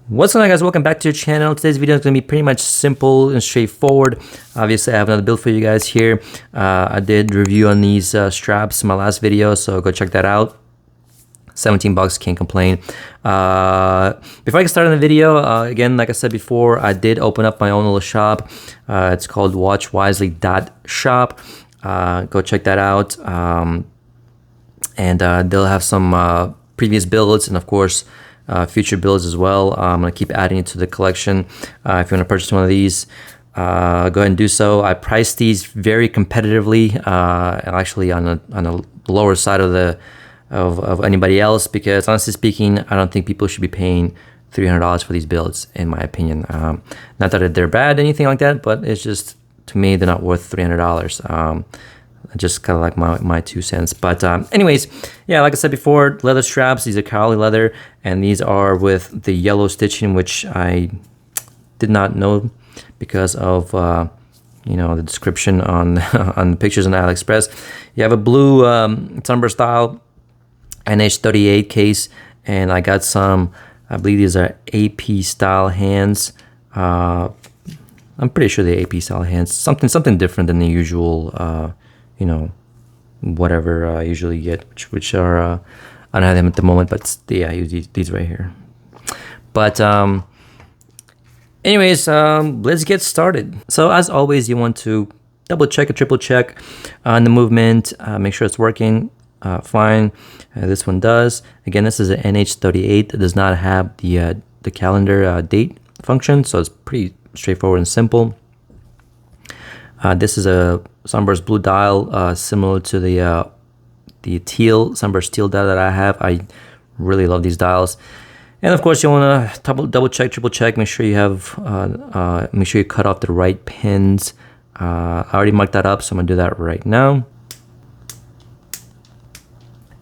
What's going on, guys? Welcome back to your channel. Today's video is going to be pretty much simple and straightforward. Obviously, I have another build for you guys here. I did review on these straps in my last video, so go check that out. 17 bucks, can't complain. Before I get started on the video, again, like I said before, I did open up my own little shop. It's called watch.wisely.yt. Go check that out. And they'll have some previous builds and, of course, future builds as well. I'm going to keep adding it to the collection. If you want to purchase one of these, go ahead and do so. I priced these very competitively, actually on a lower side of anybody else, because honestly speaking, I don't think people should be paying $300 for these builds, in my opinion. Not that they're bad, anything like that, but it's just, to me, they're not worth $300. Just kind of like my 2 cents. But anyways, yeah, like I said before, leather straps. These are Kaoli leather, and these are with the yellow stitching, which I did not know because of you know, the description on on the pictures on AliExpress. You have a blue Sunburst style NH38 case, and I got some, I believe these are AP style hands. I'm pretty sure they're AP style hands. Something different than the usual you know, whatever I usually get, which are I don't have them at the moment, but yeah, I use these right here. But anyways, let's get started. So as always, you want to double check or triple check on the movement, make sure it's working fine. This one does. Again, this is an NH38. It does not have the calendar date function, so it's pretty straightforward and simple. This is a Sunburst blue dial, similar to the teal Sunburst teal dial that I have. I really love these dials. And of course, you want to double check, triple check, make sure you have, make sure you cut off the right pins. I already marked that up, so I'm gonna do that right now.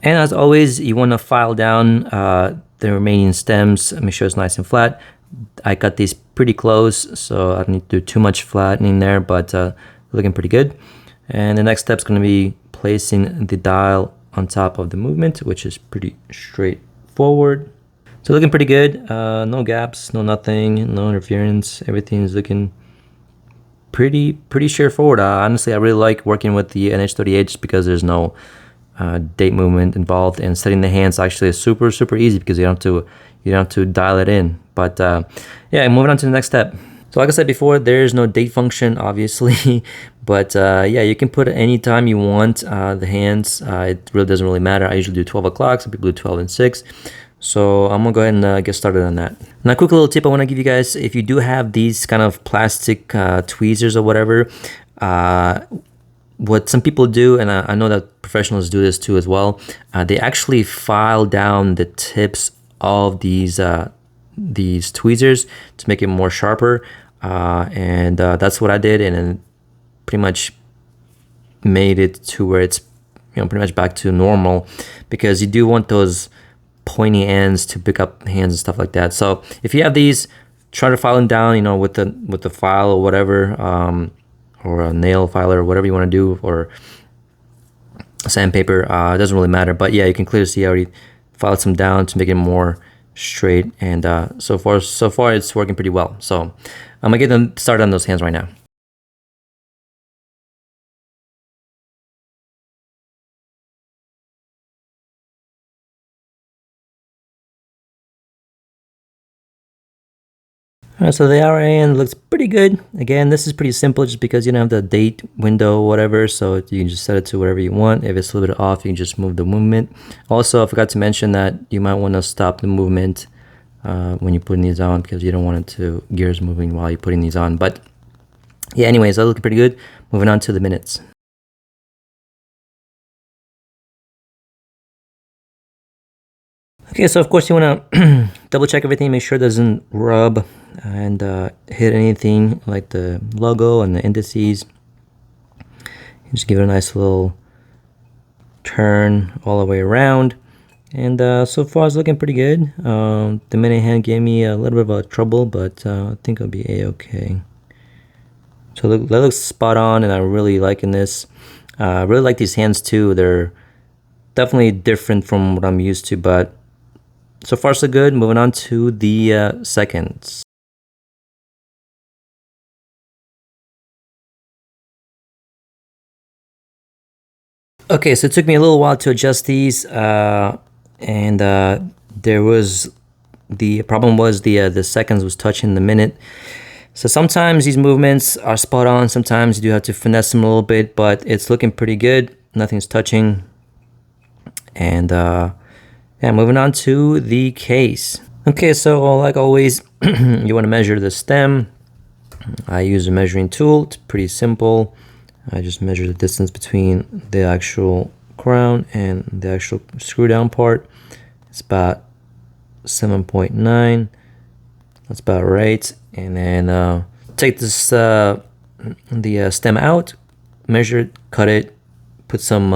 And as always, you want to file down the remaining stems, make sure it's nice and flat. I got these pretty close, so I don't need to do too much flattening there, but looking pretty good. And the next step is going to be placing the dial on top of the movement, which is pretty straightforward. So looking pretty good. No gaps, no nothing, no interference. Everything is looking pretty straightforward. Honestly, I really like working with the NH38 just because there's no date movement involved, and setting the hands actually is super easy because you don't have to dial it in. But yeah, moving on to the next step. So like I said before, there's no date function, obviously, but yeah, you can put it any time you want, the hands. It really doesn't really matter. I usually do 12 o'clock, some people do 12 and 6. So I'm gonna go ahead and get started on that. Now, a quick little tip I wanna give you guys: if you do have these kind of plastic tweezers or whatever, what some people do, and I know that professionals do this too as well, they actually file down the tips of these tweezers to make it more sharper. And that's what I did, and then pretty much made it to where it's, you know, pretty much back to normal, because you do want those pointy ends to pick up hands and stuff like that. So if you have these, try to file them down, you know, with the file or whatever, or a nail filer or whatever you want to do, or sandpaper. It doesn't really matter, but yeah, you can clearly see I already filed some down to make it more straight, and so far it's working pretty well. So I'm gonna get them started on those hands right now. Alright, so the hour hand looks pretty good. Again, this is pretty simple just because you don't have the date window or whatever, so you can just set it to whatever you want. If it's a little bit off, you can just move the movement. Also, I forgot to mention that you might want to stop the movement when you're putting these on, because you don't want it to gears moving while you're putting these on. But yeah, anyways, that looking pretty good. Moving on to the minutes. Okay, so of course you want to double check everything, make sure it doesn't rub and hit anything like the logo and the indices. Just give it a nice little turn all the way around, and so far it's looking pretty good. The minute hand gave me a little bit of trouble, but I think it'll be a-okay. So that looks spot on, and I'm really liking this. I really like these hands too. They're definitely different from what I'm used to, but so far so good. Moving on to the seconds. Okay, so it took me a little while to adjust these, and there was the problem was the seconds was touching the minute. So sometimes these movements are spot on, sometimes you do have to finesse them a little bit, but it's looking pretty good. Nothing's touching. And yeah, moving on to the case. Okay, so like always, you want to measure the stem. I use a measuring tool. It's pretty simple. I just measure the distance between the actual crown and the actual screw down part. It's about 7.9. That's about right. And then take this the stem out, measure it, cut it, put some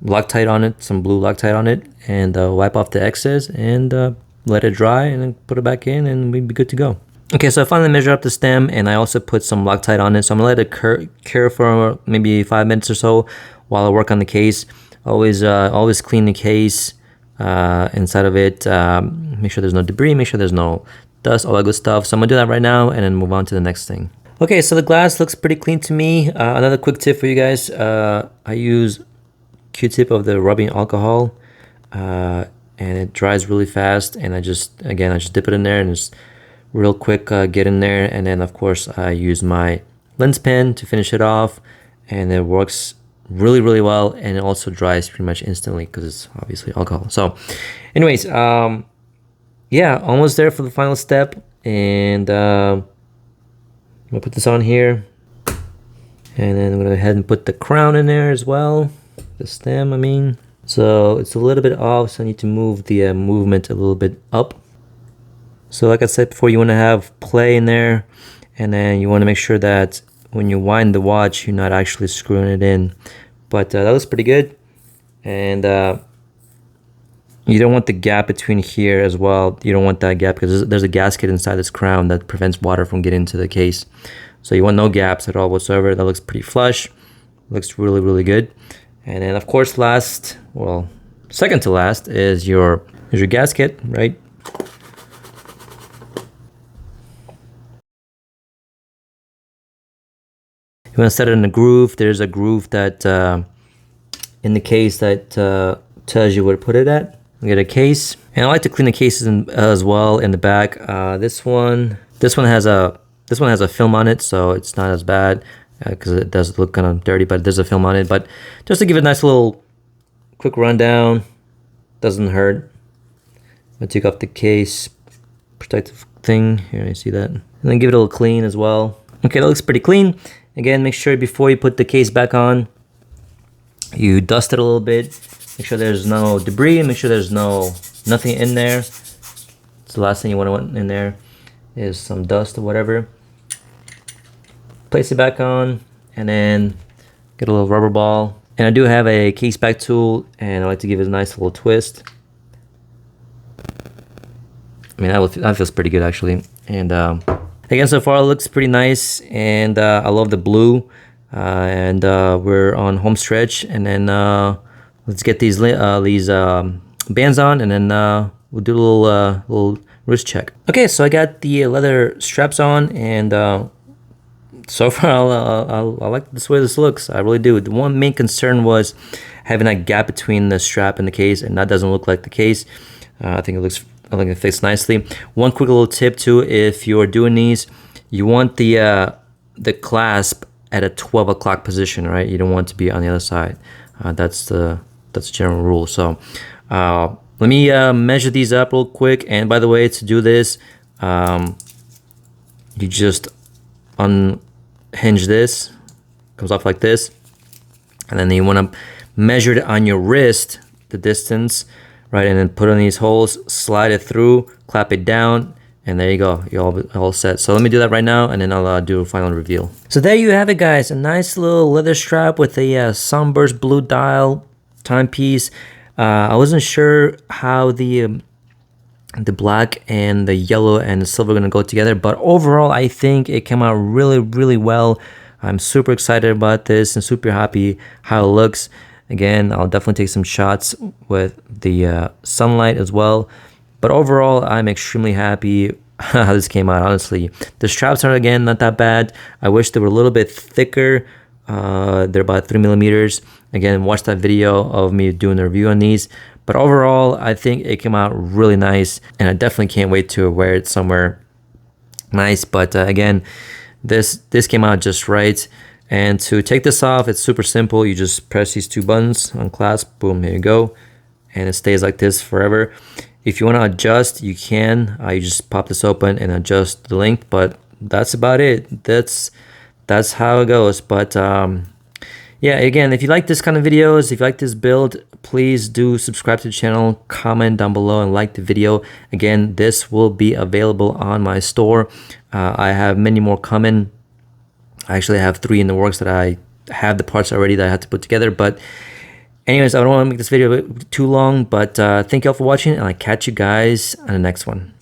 Loctite on it, some blue Loctite on it, and wipe off the excess and let it dry, and then put it back in, and we'd be good to go. Okay, so I finally measured up the stem, and I also put some Loctite on it. So I'm gonna let it cure for maybe 5 minutes or so while I work on the case. Always clean the case inside of it. Make sure there's no debris, make sure there's no dust, all that good stuff. So I'm gonna do that right now and then move on to the next thing. Okay, so the glass looks pretty clean to me. Another quick tip for you guys, I use Q-tip of the rubbing alcohol, and it dries really fast, and I just dip it in there and just real quick get in there, and then of course I use my lens pen to finish it off, and it works really well, and it also dries pretty much instantly because it's obviously alcohol. So anyways, yeah, almost there for the final step, and I'm gonna put this on here, and then I'm gonna go ahead and put the crown in there as well, the stem I mean. So it's a little bit off, so I need to move the movement a little bit up. So like I said before, you want to have play in there, and then you want to make sure that when you wind the watch, you're not actually screwing it in. But that looks pretty good, and you don't want the gap between here as well. You don't want that gap because there's a gasket inside this crown that prevents water from getting into the case. So you want no gaps at all whatsoever. That looks pretty flush. Looks really good. And then of course second to last is your gasket, right? You want to set it in a groove. There's a groove that in the case that tells you where to put it at. Get a case, and I like to clean the cases as well in the back. This one has a film on it, so it's not as bad because it does look kind of dirty, but there's a film on it. But just to give it a nice little quick rundown, doesn't hurt. I take off the case protective thing here. You see that, and then give it a little clean as well. Okay, that looks pretty clean. Again, make sure before you put the case back on, you dust it a little bit. Make sure there's no debris, make sure there's nothing in there. So the last thing you want in there is some dust or whatever. Place it back on, and then get a little rubber ball. And I do have a case back tool, and I like to give it a nice little twist. I mean, that feels pretty good actually. And again, so far it looks pretty nice, and I love the blue. And we're on home stretch, and then let's get these bands on, and then we'll do a little wrist check. Okay, so I got the leather straps on, and so far I like this way this looks. I really do. The one main concern was having that gap between the strap and the case, and that doesn't look like the case. I think it fits nicely. One quick little tip too, if you're doing these, you want the clasp at a 12 o'clock position, right? You don't want to be on the other side. That's the general rule. So let me measure these up real quick. And by the way, to do this, you just unhinge this, comes off like this, and then you want to measure it on your wrist, the distance, right? And then put on these holes, slide it through, clap it down, and there you go, you're all set. So let me do that right now, and then I'll do a final reveal. So there you have it, guys. A nice little leather strap with a Sunburst blue dial timepiece. I wasn't sure how the black and the yellow and the silver are gonna go together, but overall I think it came out really well. I'm super excited about this and super happy how it looks. Again, I'll definitely take some shots with the sunlight as well. But overall, I'm extremely happy how this came out, honestly. The straps are, again, not that bad. I wish they were a little bit thicker. They're about 3 millimeters. Again, watch that video of me doing a review on these. But overall, I think it came out really nice, and I definitely can't wait to wear it somewhere nice. But again, this came out just right. And to take this off, it's super simple. You just press these two buttons, unclasp, boom, here you go. And it stays like this forever. If you want to adjust, you can. You just pop this open and adjust the length, but that's about it. That's how it goes. But yeah, again, if you like this kind of videos, if you like this build, please do subscribe to the channel, comment down below, and like the video. Again, this will be available on my store. I have many more coming. I actually have 3 in the works that I have the parts already that I have to put together. But anyways, I don't want to make this video too long, but thank you all for watching, and I'll catch you guys on the next one.